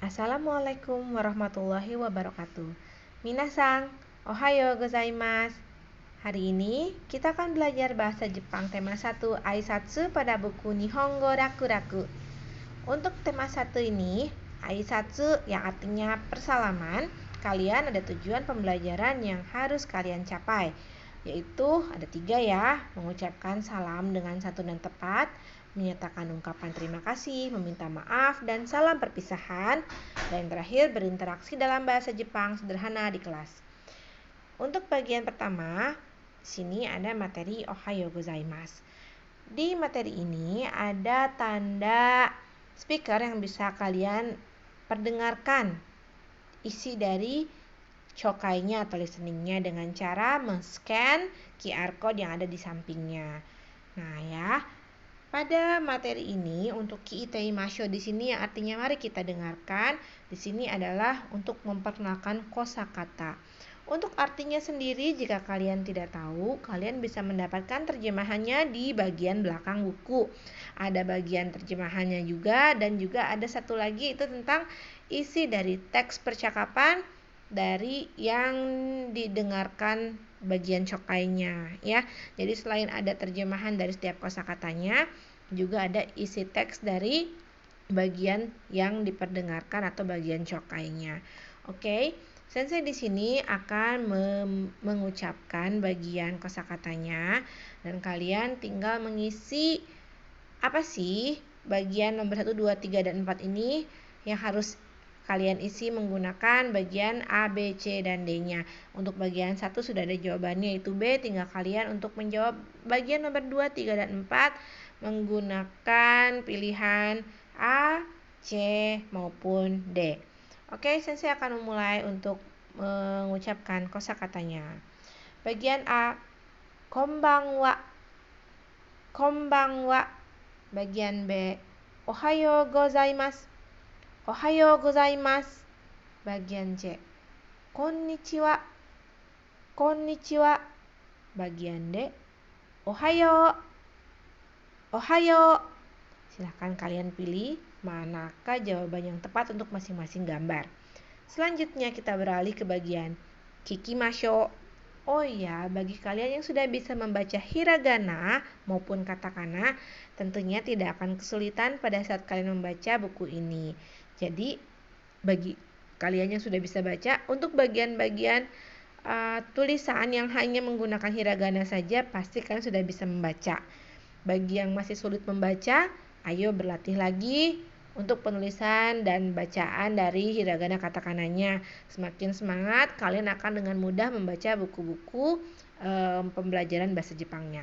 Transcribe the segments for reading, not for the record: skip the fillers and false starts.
Assalamualaikum warahmatullahi wabarakatuh. Minasang, ohayo gozaimasu. Hari ini kita akan belajar bahasa Jepang tema 1 Aisatsu pada buku Nihongo Raku-Raku. Untuk tema 1 ini, Aisatsu yang artinya persalaman, kalian ada tujuan pembelajaran yang harus kalian capai, yaitu ada 3 ya, mengucapkan salam dengan santun dan tepat, menyatakan ungkapan terima kasih, meminta maaf, dan salam perpisahan, dan terakhir berinteraksi dalam bahasa Jepang sederhana di kelas. Untuk bagian pertama, sini ada materi ohayo gozaimasu. Di materi ini ada tanda speaker yang bisa kalian perdengarkan isi dari chokainya atau listeningnya dengan cara men-scan QR code yang ada di sampingnya. Nah ya, pada materi ini untuk kiitei masho di sini yang artinya mari kita dengarkan, di sini adalah untuk memperkenalkan kosakata. Untuk artinya sendiri jika kalian tidak tahu, kalian bisa mendapatkan terjemahannya di bagian belakang buku. Ada bagian terjemahannya juga dan juga ada satu lagi itu tentang isi dari teks percakapan dari yang didengarkan bagian chokainya ya. Jadi selain ada terjemahan dari setiap kosakatanya, juga ada isi teks dari bagian yang diperdengarkan atau bagian chokainya. Oke. Sensei di sini akan mengucapkan bagian kosakatanya dan kalian tinggal mengisi apa sih bagian nomor 1, 2, 3, dan 4 ini yang harus kalian isi menggunakan bagian A, B, C, dan D-nya. Untuk bagian 1 sudah ada jawabannya yaitu B, tinggal kalian untuk menjawab bagian nomor 2, 3, dan 4 menggunakan pilihan A, C, maupun D. Oke, sensei akan memulai untuk mengucapkan kosakatanya. Bagian A, konbanwa. Konbanwa. Bagian B, ohayo gozaimasu. Ohayo gozaimasu. Bagian C, konnichiwa. Konnichiwa. Bagian D, ohayo. Ohayo. Silahkan kalian pilih manakah jawaban yang tepat untuk masing-masing gambar. Selanjutnya kita beralih ke bagian kikimasho. Oh ya, bagi kalian yang sudah bisa membaca hiragana maupun katakana, tentunya tidak akan kesulitan pada saat kalian membaca buku ini. Jadi, bagi kalian yang sudah bisa baca, untuk bagian-bagian tulisan yang hanya menggunakan hiragana saja, pasti kalian sudah bisa membaca. Bagi yang masih sulit membaca, ayo berlatih lagi untuk penulisan dan bacaan dari hiragana katakananya. Semakin semangat, kalian akan dengan mudah membaca buku-buku pembelajaran bahasa Jepangnya.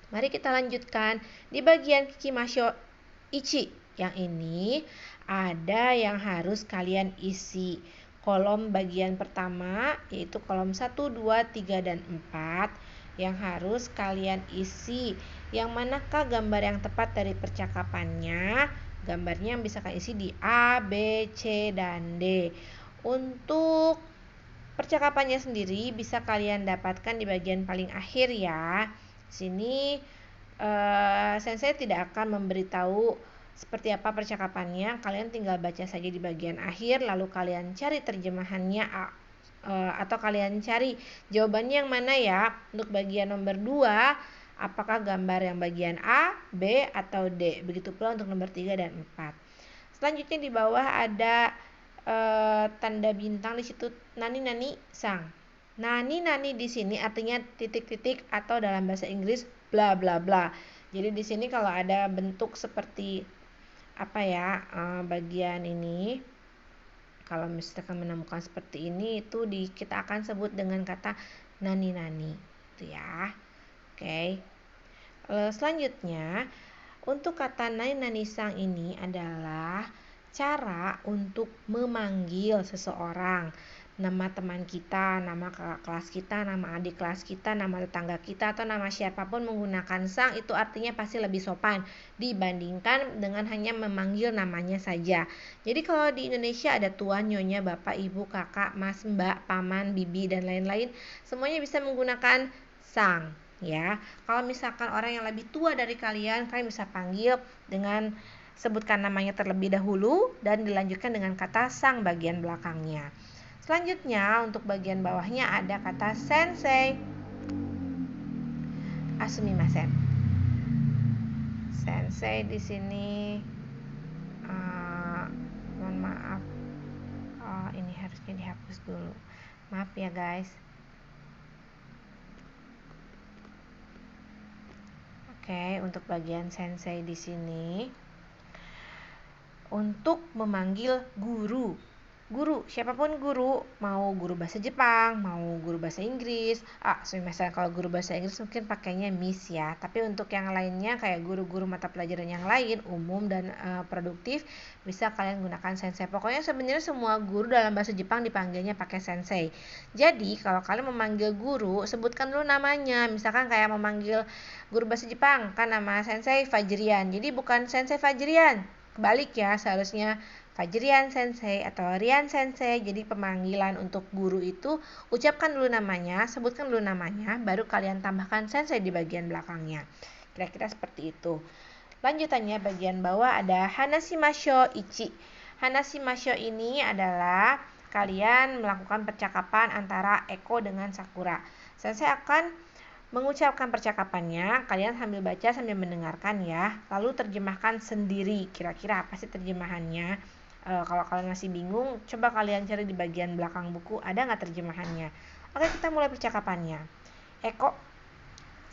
Mari kita lanjutkan di bagian kikimasho ichi. Yang ini ada yang harus kalian isi. Kolom bagian pertama yaitu kolom 1, 2, 3, dan 4 yang harus kalian isi. Yang manakah gambar yang tepat dari percakapannya? Gambarnya yang bisa kalian isi di A, B, C, dan D. Untuk percakapannya sendiri bisa kalian dapatkan di bagian paling akhir ya. Sini sensei tidak akan memberitahu seperti apa percakapannya. Kalian tinggal baca saja di bagian akhir, lalu kalian cari terjemahannya atau kalian cari jawabannya yang mana ya. Untuk bagian nomor 2, apakah gambar yang bagian A, B, atau D. Begitu pula untuk nomor 3 dan 4. Selanjutnya di bawah ada tanda bintang di situ nani sang. Nani di sini artinya titik-titik atau dalam bahasa Inggris bla bla bla. Jadi di sini kalau ada bentuk seperti apa ya bagian ini, kalau misalkan menemukan seperti ini itu kita akan sebut dengan kata nani itu ya. Oke. Selanjutnya untuk kata nani sang ini adalah cara untuk memanggil seseorang. Nama teman kita, nama kakak kelas kita, nama adik kelas kita, nama tetangga kita, atau nama siapapun menggunakan sang itu artinya pasti lebih sopan dibandingkan dengan hanya memanggil namanya saja. Jadi kalau di Indonesia ada tuan, nyonya, bapak, ibu, kakak, mas, mbak, paman, bibi, dan lain-lain, semuanya bisa menggunakan sang ya. Kalau misalkan orang yang lebih tua dari kalian bisa panggil dengan sebutkan namanya terlebih dahulu dan dilanjutkan dengan kata sang bagian belakangnya. Selanjutnya untuk bagian bawahnya ada kata sensei. Asumimasen. Sensei di sini mohon maaf. Ini harusnya dihapus dulu. Maaf ya guys. Oke, untuk bagian sensei di sini untuk memanggil guru. Guru, siapapun guru, mau guru bahasa Jepang, mau guru bahasa Inggris. Misalnya kalau guru bahasa Inggris mungkin pakainya miss ya. Tapi untuk yang lainnya kayak guru-guru mata pelajaran yang lain, umum dan produktif, bisa kalian gunakan sensei. Pokoknya sebenarnya semua guru dalam bahasa Jepang dipanggilnya pakai sensei. Jadi kalau kalian memanggil guru, sebutkan dulu namanya. Misalkan kayak memanggil guru bahasa Jepang, kan nama sensei Fajrian. Jadi bukan sensei Fajrian, kebalik ya, seharusnya Fajrian Sensei atau Rian Sensei. Jadi pemanggilan untuk guru itu ucapkan dulu namanya, sebutkan dulu namanya, baru kalian tambahkan sensei di bagian belakangnya. Kira-kira seperti itu. Lanjutannya bagian bawah ada Hanashimasho Ichi. Hanashimasho ini adalah kalian melakukan percakapan antara Eko dengan Sakura. Sensei akan mengucapkan percakapannya, kalian sambil baca sambil mendengarkan ya. Lalu terjemahkan sendiri. Kira-kira apa sih terjemahannya? Kalau kalian masih bingung, coba kalian cari di bagian belakang buku, ada nggak terjemahannya. Oke, kita mulai percakapannya. Eko,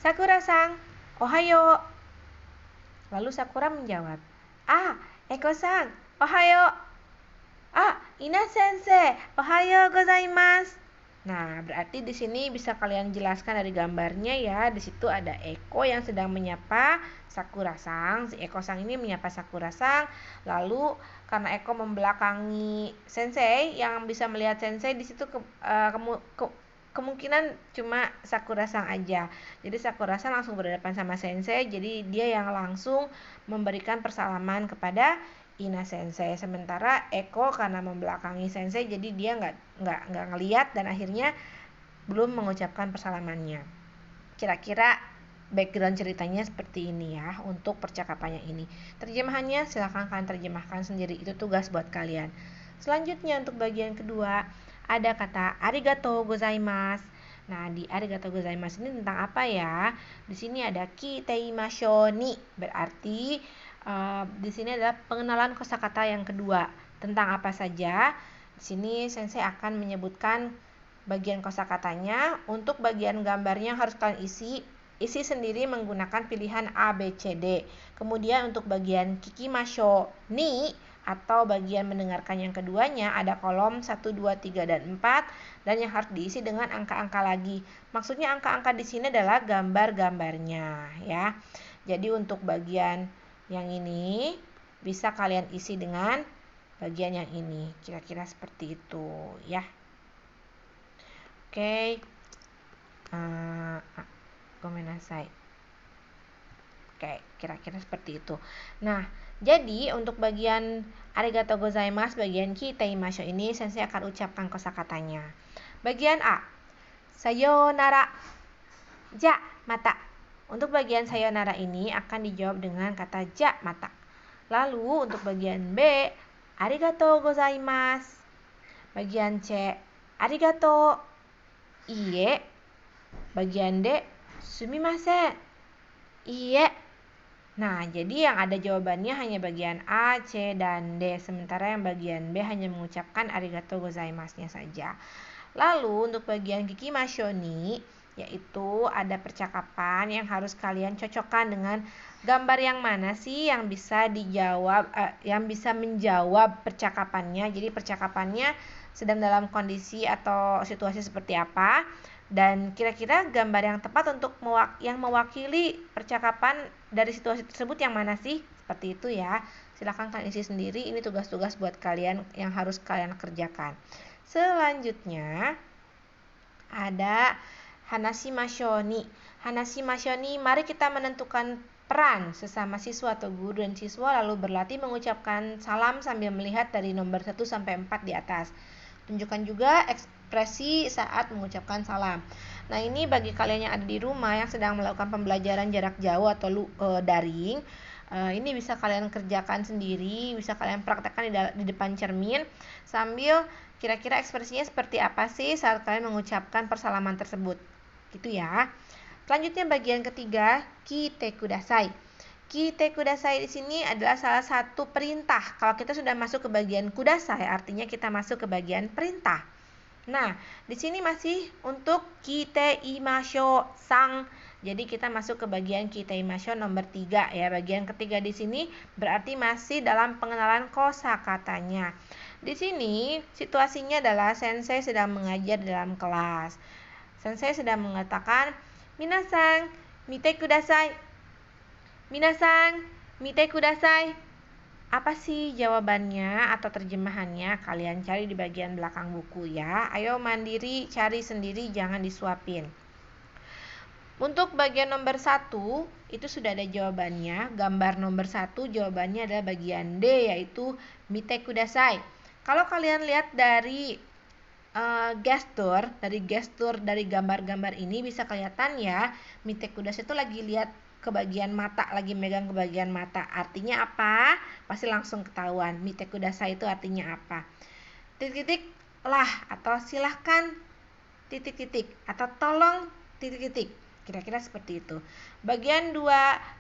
Sakura-san, ohayo. Lalu Sakura menjawab, Eko-san, ohayo. Ina sensei, ohayo gozaimasu. Nah, berarti di sini bisa kalian jelaskan dari gambarnya ya. Di situ ada Eko yang sedang menyapa Sakura-sang. Si Eko-sang ini menyapa Sakura-sang. Lalu karena Eko membelakangi sensei, yang bisa melihat sensei di situ kemungkinan cuma Sakura-sang aja. Jadi Sakura-sang langsung berhadapan sama sensei. Jadi dia yang langsung memberikan persalaman kepada Ina sensei. Sementara Eko karena membelakangi sensei, jadi dia nggak ngelihat dan akhirnya belum mengucapkan persalamannya. Kira-kira background ceritanya seperti ini ya untuk percakapannya ini. Terjemahannya silahkan kalian terjemahkan sendiri, itu tugas buat kalian. Selanjutnya untuk bagian kedua ada kata arigatou gozaimasu. Nah, di arigatou gozaimasu ini tentang apa ya? Di sini ada kiteimashou ni, berarti di sini adalah pengenalan kosakata yang kedua. Tentang apa saja? Di sini sensei akan menyebutkan bagian kosakatanya. Untuk bagian gambarnya harus kalian isi sendiri menggunakan pilihan A, B, C, D. Kemudian untuk bagian kikimashou ni atau bagian mendengarkan yang keduanya ada kolom 1, 2, 3, dan 4 dan yang harus diisi dengan angka-angka lagi. Maksudnya angka-angka di sini adalah gambar-gambarnya ya. Jadi untuk bagian yang ini bisa kalian isi dengan bagian yang ini. Kira-kira seperti itu ya. Oke. Gomenasai. Oke, kira-kira seperti itu. Nah, jadi untuk bagian arigatou gozaimasu, bagian kiteimashou ini sensei akan ucapkan kosakatanya. Bagian A, sayonara. Ja, mata. Untuk bagian sayonara ini akan dijawab dengan kata ja, mata. Lalu untuk bagian B, arigatou gozaimasu. Bagian C, arigatou. Iie. Bagian D, sumimasen. Iie. Nah, jadi yang ada jawabannya hanya bagian A, C, dan D. Sementara yang bagian B hanya mengucapkan arigatou gozaimasu-nya saja. Lalu untuk bagian kikimashou ni, yaitu ada percakapan yang harus kalian cocokkan dengan gambar yang mana sih yang bisa dijawab, yang bisa menjawab percakapannya. Jadi percakapannya sedang dalam kondisi atau situasi seperti apa, dan kira-kira gambar yang tepat untuk yang mewakili percakapan dari situasi tersebut yang mana sih? Seperti itu ya. Silakan kalian isi sendiri. Ini tugas-tugas buat kalian yang harus kalian kerjakan. Selanjutnya ada hanashimashou ni. Hanashimashou ni, mari kita menentukan peran sesama siswa atau guru dan siswa lalu berlatih mengucapkan salam sambil melihat dari nomor 1 sampai 4 di atas. Tunjukkan juga ekspresi saat mengucapkan salam. Nah, ini bagi kalian yang ada di rumah yang sedang melakukan pembelajaran jarak jauh atau daring, Ini bisa kalian kerjakan sendiri, bisa kalian praktekkan di depan cermin sambil kira-kira ekspresinya seperti apa sih saat kalian mengucapkan persalaman tersebut. Gitu ya. Selanjutnya bagian ketiga, kite kudasai. Kite kudasai di sini adalah salah satu perintah. Kalau kita sudah masuk ke bagian kudasai, artinya kita masuk ke bagian perintah. Nah, di sini masih untuk kite imasho sang. Jadi kita masuk ke bagian kite imasho nomor 3 ya. Bagian ketiga di sini berarti masih dalam pengenalan kosakatanya. Di sini situasinya adalah sensei sedang mengajar dalam kelas. Sensei sedang mengatakan, "Minasan, mite kudasai." "Minasan, mite kudasai." Apa sih jawabannya atau terjemahannya? Kalian cari di bagian belakang buku ya. Ayo mandiri cari sendiri, jangan disuapin. Untuk bagian nomor 1 itu sudah ada jawabannya. Gambar nomor 1 jawabannya adalah bagian D, yaitu mite kudasai. Kalau kalian lihat dari gestur dari gambar-gambar ini bisa kelihatan ya, mite kudasai itu lagi lihat ke bagian mata, lagi megang ke bagian mata. Artinya apa? Pasti langsung ketahuan. Mite kudasai itu artinya apa? Titik-titik lah, atau silahkan titik-titik, atau tolong titik-titik. Kira-kira seperti itu. Bagian 2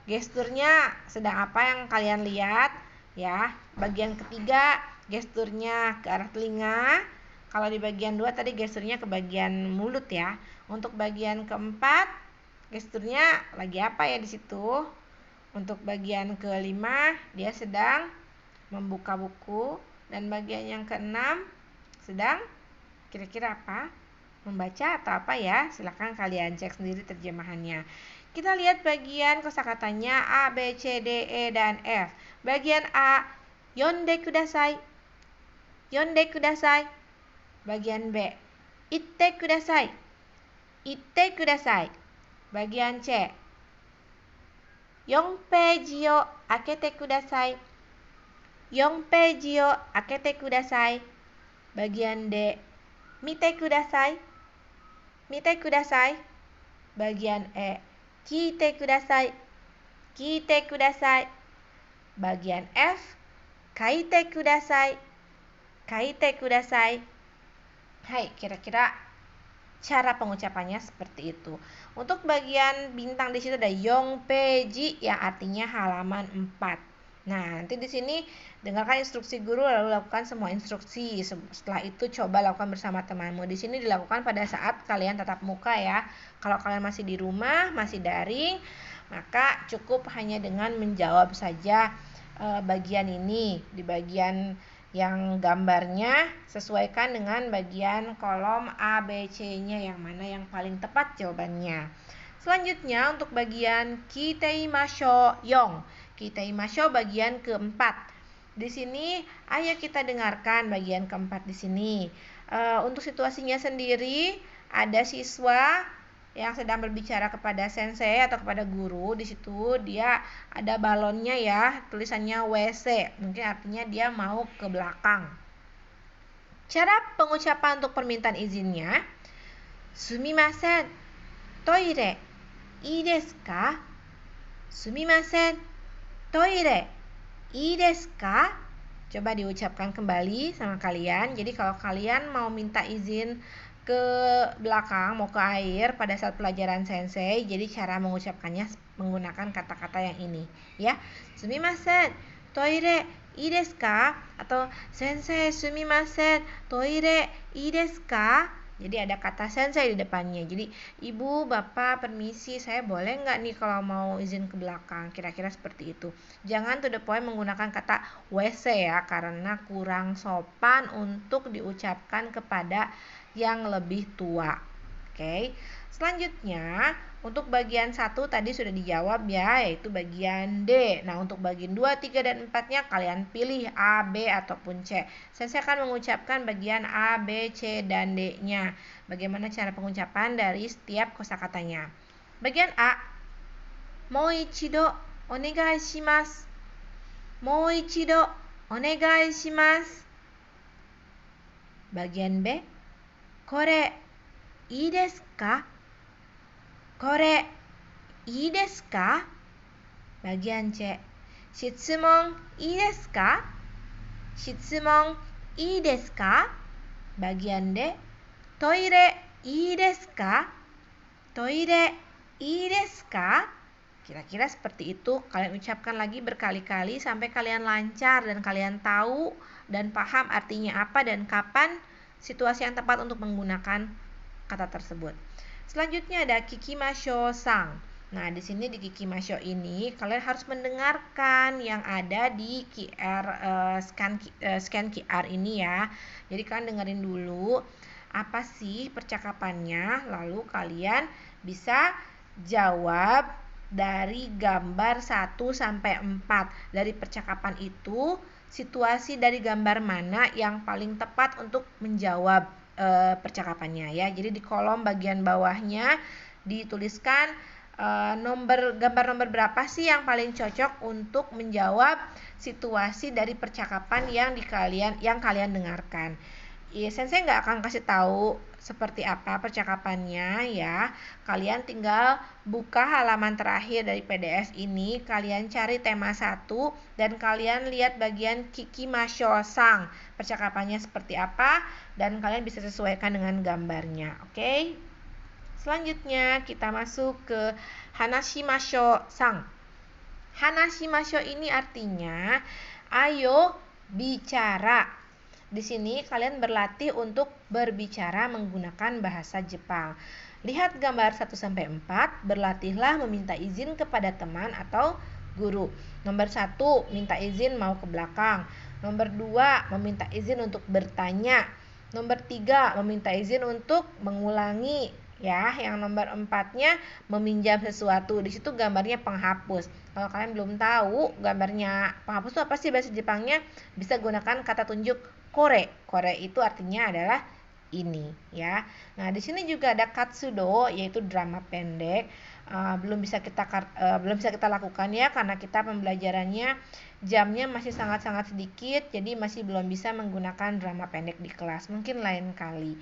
gesturnya sedang apa yang kalian lihat ya. Bagian ketiga gesturnya ke arah telinga. Kalau di bagian 2 tadi gesturnya ke bagian mulut ya. Untuk bagian keempat gesturnya lagi apa ya di situ? Untuk bagian kelima dia sedang membuka buku, dan bagian yang keenam sedang kira-kira apa? Membaca atau apa ya? Silahkan kalian cek sendiri terjemahannya. Kita lihat bagian kosakatanya A, B, C, D, E, dan F. Bagian A, yonde kudasai. Yonde kudasai. Bagian B, itte kudasai. Itte kudasai. Bagian C, 4ページを開けてください。4ページを開けてください。Bagian D, 見てください。見てください。Bagian E, 聞いてください。聞いてください。Bagian F, 書いてください。書いてください。Hai, kira-kira cara pengucapannya seperti itu. Untuk bagian bintang di situ ada yongpeji yang artinya halaman 4. Nah, nanti di sini dengarkan instruksi guru lalu lakukan semua instruksi. Setelah itu coba lakukan bersama temanmu. Di sini dilakukan pada saat kalian tatap muka ya. Kalau kalian masih di rumah, masih daring, maka cukup hanya dengan menjawab saja bagian ini. Di bagian yang gambarnya sesuaikan dengan bagian kolom A, B, C-nya yang mana yang paling tepat jawabannya. Selanjutnya untuk bagian kiteimasho yong. Kiteimasho bagian keempat. Di sini ayo kita dengarkan bagian keempat di sini. Untuk situasinya sendiri ada siswa yang sedang berbicara kepada sensei atau kepada guru. Di situ dia ada balonnya ya, tulisannya WC. Mungkin artinya dia mau ke belakang. Cara pengucapan untuk permintaan izinnya, sumimasen, toire, ii desu ka? Sumimasen, toire, ii desu ka? Coba diucapkan kembali sama kalian. Jadi kalau kalian mau minta izin ke belakang, mau ke air pada saat pelajaran sensei, jadi cara mengucapkannya menggunakan kata-kata yang ini ya. Sumimasen, toire ii desu ka? Atau sensei sumimasen, toire ii desu ka? Jadi ada kata sensei di depannya. Jadi ibu, bapak, permisi, saya boleh nggak nih kalau mau izin ke belakang? Kira-kira seperti itu. Jangan to the point menggunakan kata WC ya, karena kurang sopan untuk diucapkan kepada yang lebih tua. Oke. Selanjutnya untuk bagian 1 tadi sudah dijawab ya, yaitu bagian D. Nah, untuk bagian 2, 3, dan 4-nya kalian pilih A, B, ataupun C. Saya akan mengucapkan bagian A, B, C, dan D-nya. Bagaimana cara pengucapan dari setiap kosakatanya. Bagian A, Mouichido onegai shimasu. Mouichido onegai shimasu. Bagian B, これいいですか? これいいですか? Bagian C, Shitsumon ii desu ka? Shitsumon ii desu ka? Bagian D. Toire ii desu ka? Toire ii desu ka? Kira-kira seperti itu. Kalian ucapkan lagi berkali-kali sampai kalian lancar dan kalian tahu dan paham artinya apa dan kapan situasi yang tepat untuk menggunakan kata tersebut. Selanjutnya ada kikimasho sang. Nah, di sini di kikimasho ini kalian harus mendengarkan yang ada di scan QR ini ya. Jadi kalian dengerin dulu apa sih percakapannya, lalu kalian bisa jawab dari gambar 1 sampai 4. Dari percakapan itu, situasi dari gambar mana yang paling tepat untuk menjawab percakapannya ya. Jadi di kolom bagian bawahnya dituliskan gambar nomor berapa sih yang paling cocok untuk menjawab situasi dari percakapan yang kalian dengarkan. Ya, Sensei nggak akan kasih tahu seperti apa percakapannya ya. Kalian tinggal buka halaman terakhir dari PDF ini, kalian cari tema 1 dan kalian lihat bagian kikimasho sang. Percakapannya seperti apa dan kalian bisa sesuaikan dengan gambarnya. Oke? Selanjutnya kita masuk ke hanashimasho sang. Hanashimasho ini artinya ayo bicara. Di sini kalian berlatih untuk berbicara menggunakan bahasa Jepang. Lihat gambar 1 sampai 4, berlatihlah meminta izin kepada teman atau guru. Nomor 1, minta izin mau ke belakang. Nomor 2, meminta izin untuk bertanya. Nomor 3, meminta izin untuk mengulangi. Ya, yang nomor 4-nya meminjam sesuatu. Di situ gambarnya penghapus. Kalau kalian belum tahu gambarnya penghapus itu apa sih bahasa Jepangnya, bisa gunakan kata tunjuk kore. Kore itu artinya adalah ini ya. Nah, di sini juga ada katsudo yaitu drama pendek. Belum bisa kita lakukan ya karena kita pembelajarannya jamnya masih sangat-sangat sedikit, jadi masih belum bisa menggunakan drama pendek di kelas. Mungkin lain kali.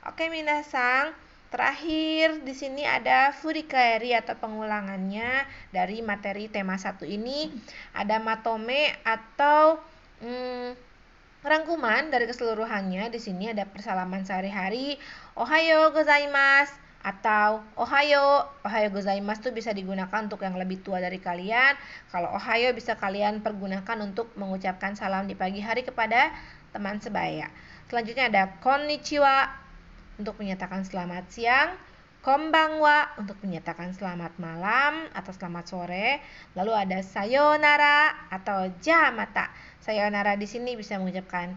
Oke, minasang. Terakhir di sini ada furikaeri atau pengulangannya dari materi tema 1 ini. Ada matome atau rangkuman dari keseluruhannya. Di sini ada persalaman sehari-hari, ohayo gozaimasu atau ohayo gozaimasu itu bisa digunakan untuk yang lebih tua dari kalian. Kalau ohayo bisa kalian pergunakan untuk mengucapkan salam di pagi hari kepada teman sebaya. Selanjutnya ada konnichiwa untuk menyatakan selamat siang, konbanwa untuk menyatakan selamat malam atau selamat sore. Lalu ada sayonara atau jamata. Sayonara di sini bisa mengucapkan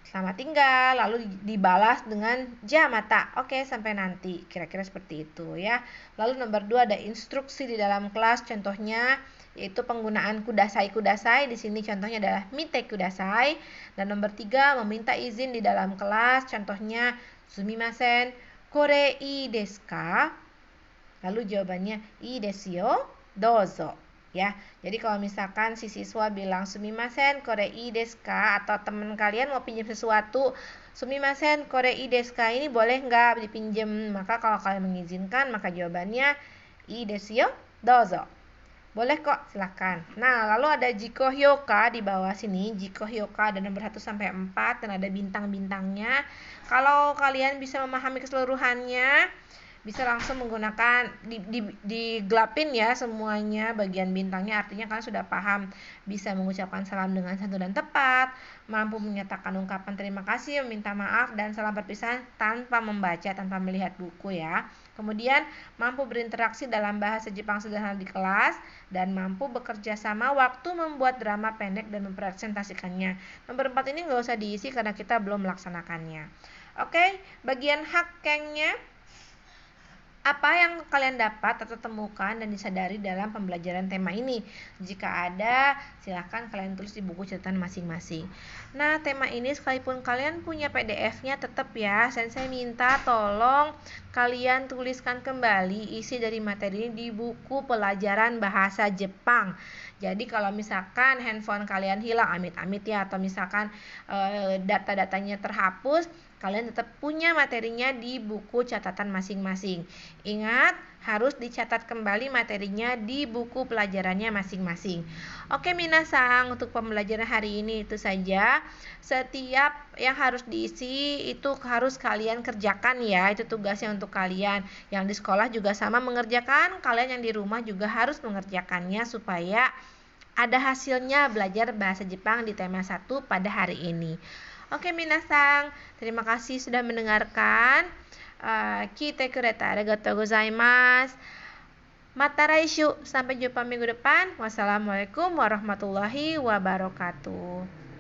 selamat tinggal, lalu dibalas dengan jamata. Oke, sampai nanti. Kira-kira seperti itu ya. Lalu nomor 2 ada instruksi di dalam kelas, contohnya yaitu penggunaan kudasai. Di sini contohnya adalah mite kudasai. Dan nomor 3 meminta izin di dalam kelas, contohnya sumimasen, kore ii desu ka? Lalu jawabannya ii desu yo, dozo. Ya, jadi kalau misalkan si siswa bilang sumimasen, kore ii desu ka? Atau teman kalian mau pinjam sesuatu, sumimasen, kore ii desu ka? Ini boleh nggak dipinjam? Maka kalau kalian mengizinkan, maka jawabannya ii desu yo, dozo. Boleh kok, silahkan. Nah, lalu ada jiko hyoka di bawah sini. Jiko hyoka ada nomor 1 sampai 4 dan ada bintang-bintangnya. Kalau kalian bisa memahami keseluruhannya, bisa langsung menggunakan digelapin ya semuanya bagian bintangnya, artinya kalian sudah paham bisa mengucapkan salam dengan santun dan tepat, mampu menyatakan ungkapan terima kasih, meminta maaf dan salam perpisahan tanpa membaca, tanpa melihat buku ya. Kemudian mampu berinteraksi dalam bahasa Jepang sederhana di kelas dan mampu bekerja sama waktu membuat drama pendek dan mempresentasikannya. Nomor 4 ini nggak usah diisi karena kita belum melaksanakannya. Oke, bagian hakkengnya apa yang kalian dapat atau temukan dan disadari dalam pembelajaran tema ini? Jika ada, silahkan kalian tulis di buku catatan masing-masing. Nah, tema ini sekalipun kalian punya PDF-nya, tetap ya, Sensei minta tolong kalian tuliskan kembali isi dari materi ini di buku pelajaran bahasa Jepang. Jadi kalau misalkan handphone kalian hilang, amit-amit ya, atau misalkan data-datanya terhapus, kalian tetap punya materinya di buku catatan masing-masing. Ingat, harus dicatat kembali materinya di buku pelajarannya masing-masing. Oke minasang, untuk pembelajaran hari ini itu saja. Setiap yang harus diisi itu harus kalian kerjakan ya, itu tugasnya untuk kalian. Yang di sekolah juga sama mengerjakan, kalian yang di rumah juga harus mengerjakannya supaya ada hasilnya belajar bahasa Jepang di tema 1 pada hari ini. Oke minasang, terima kasih sudah mendengarkan. Kite kureta arigatou gozaimasu. Mata raishu, sampai jumpa minggu depan. Wassalamualaikum warahmatullahi wabarakatuh.